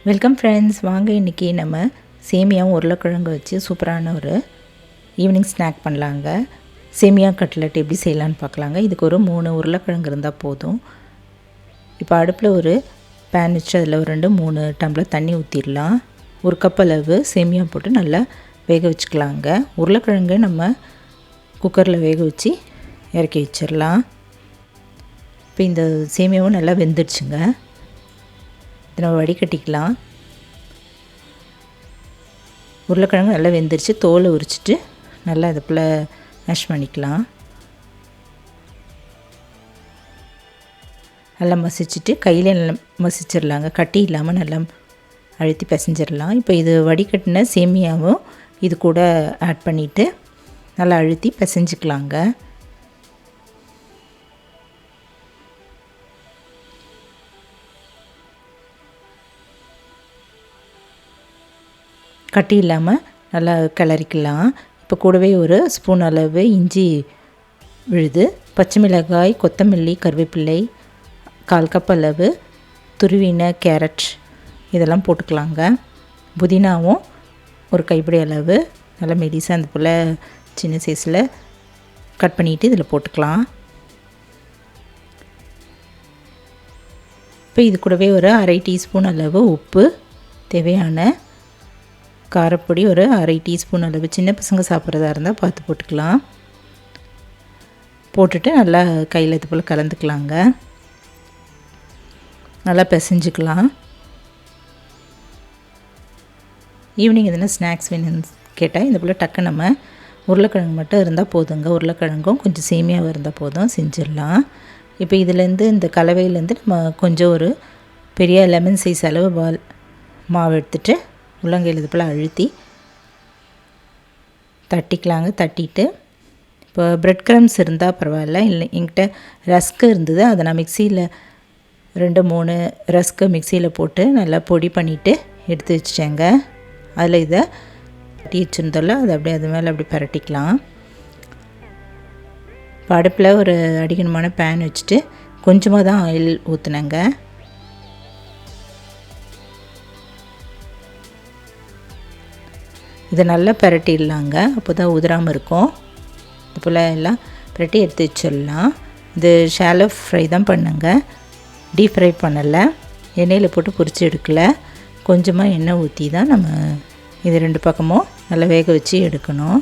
Welcome friends. வாங்க இன்றைக்கி நம்ம சேமியாவும் உருளைக்கிழங்கு வச்சு சூப்பரான ஒரு ஈவினிங் ஸ்நாக் பண்ணலாங்க. சேமியா கட்லெட் எப்படி செய்யலான்னு பார்க்கலாங்க. இதுக்கு ஒரு 3 உருளைக்கிழங்கு இருந்தால் போதும். இப்போ அடுப்பில் ஒரு பேன் வச்சு அதில் ஒரு 2-3 டம்ளர் தண்ணி ஊற்றிடலாம். ஒரு கப் அளவு சேமியா போட்டு நல்லா வேக வச்சுக்கலாங்க. உருளைக்கிழங்கு நம்ம குக்கரில் வேக வச்சு இறக்கி வச்சிடலாம். இப்போ இந்த சேமியாவும் நல்லா வெந்துடுச்சுங்க. இதை நம்ம வடிகட்டிக்கலாம். உருளைக்கிழங்கு நல்லா வெந்துருச்சு. தோலை உரிச்சிட்டு நல்லா இது போல் மேஷ் பண்ணிக்கலாம். நல்லா மசிச்சுட்டு கையில் நல்லா மசிச்சிடலாங்க. கட்டி இல்லாமல் நல்லா அழுத்தி பிசைஞ்சிடலாம். இப்போ இது வடிகட்டின சேமியாவும் இது கூட ஆட் பண்ணிவிட்டு நல்லா அழுத்தி பிசைஞ்சிக்கலாங்க. கட்டி இல்லாமல் நல்லா கிளறிக்கலாம். இப்போ கூடவே ஒரு ஸ்பூன் அளவு இஞ்சி விழுது, பச்சை மிளகாய், கொத்தமல்லி, கருவேப்பிலை, 1/4 கப் அளவு துருவின கேரட் இதெல்லாம் போட்டுக்கலாங்க. புதினாவும் ஒரு கைப்பிடி அளவு நல்லா மெலிசாக அந்த போல் சின்ன சைஸில் கட் பண்ணிவிட்டு இதில் போட்டுக்கலாம். இப்போ இது கூடவே ஒரு 1/2 டீஸ்பூன் அளவு உப்பு, தேவையான காரப்பொடி ஒரு 1/2 டீஸ்பூன் அளவு, சின்ன பசங்க சாப்பிட்றதா இருந்தால் பார்த்து போட்டுக்கலாம். போட்டுட்டு நல்லா கையில் இது போல் கலந்துக்கலாங்க. நல்லா பிசைஞ்சிக்கலாம். ஈவினிங் எதுனா ஸ்நாக்ஸ் வேணும்னு கேட்டால் இது போல் டக்கு நம்ம உருளைக்கிழங்கு மட்டும் இருந்தால் போதுங்க. உருளைக்கிழங்கும் கொஞ்சம் சேமியாவும் இருந்தால் போதும், செஞ்சிடலாம். இப்போ இதிலேருந்து இந்த கலவையிலேருந்து நம்ம கொஞ்சம் ஒரு பெரிய லெமன் சைஸ் அளவு மாவு எடுத்துகிட்டு உள்ளங்கையில் இது போல் அழுத்தி தட்டிக்கலாங்க. தட்டிட்டு இப்போ ப்ரெட் க்ரம்ஸ் இருந்தால் பரவாயில்ல, இல்லை என்கிட்ட ரஸ்க்கு இருந்தது, அதை நான் மிக்சியில் 2-3 ரஸ்க்கு மிக்சியில் போட்டு நல்லா பொடி பண்ணிவிட்டு எடுத்து வச்சிட்டேங்க. அதில் இதை தட்டி வச்சுருந்தோம்ல, அதை அப்படியே அது மேலே அப்படி பரட்டிக்கலாம். இப்போ அடுப்பில் ஒரு அடிக்கனமான பேன் வச்சுட்டு கொஞ்சமாக தான் ஆயில் ஊற்றுனேங்க. இதை நல்லா பரட்டிடலாங்க. அப்போ தான் உதிராமல் இருக்கும். இது போல் எல்லாம் பரட்டி எடுத்து வச்சிடலாம். இது ஷாலோ ஃப்ரை தான் பண்ணுங்க, டீப் ஃப்ரை பண்ணலை. எண்ணெயில் போட்டு பொரித்து எடுக்கலை. கொஞ்சமாக எண்ணெய் ஊற்றி தான் நம்ம இது 2 பக்கமும் நல்லா வேக வச்சு எடுக்கணும்.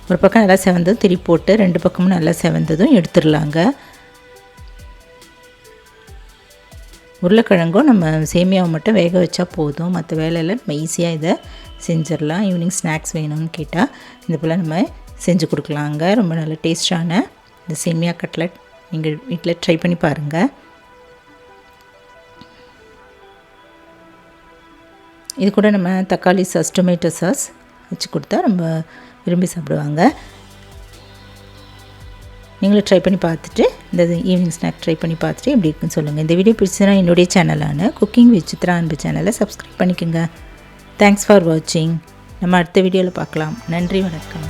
ஒரு பக்கம் நல்லா செவந்ததும் திருப்பி போட்டு 2 பக்கமும் நல்லா செவந்ததும் எடுத்துடலாங்க. உருளைக்கிழங்கும் நம்ம சேமியாவை மட்டும் வேக வச்சா போதும். மற்ற வேலையில் நம்ம ஈஸியாக இதை செஞ்சிடலாம். ஈவினிங் ஸ்நாக்ஸ் வேணும்னு கேட்டால் இது போல் நம்ம செஞ்சு கொடுக்கலாங்க. ரொம்ப நல்ல டேஸ்டான இந்த சேமியா கட்லெட் நீங்கள் வீட்டில் ட்ரை பண்ணி பாருங்கள். இது கூட நம்ம தக்காளி சாஸ், டொமேட்டோ சாஸ் வச்சு கொடுத்தா ரொம்ப விரும்பி சாப்பிடுவாங்க. நீங்களும் ட்ரை பண்ணி பார்த்துட்டு இந்த ஈவினிங் ஸ்நாக் ட்ரை பண்ணி பார்த்துட்டு எப்படி இருக்குன்னு சொல்லுங்கள். இந்த வீடியோ பிடிச்சதுன்னா என்னுடைய சேனலான குக்கிங் வித் சித்ரா அன்பு சேனலை சப்ஸ்கிரைப் பண்ணிக்கோங்க. தேங்க்ஸ் ஃபார் வாட்சிங். நம்ம அடுத்த வீடியோவில் பார்க்கலாம். நன்றி, வணக்கம்.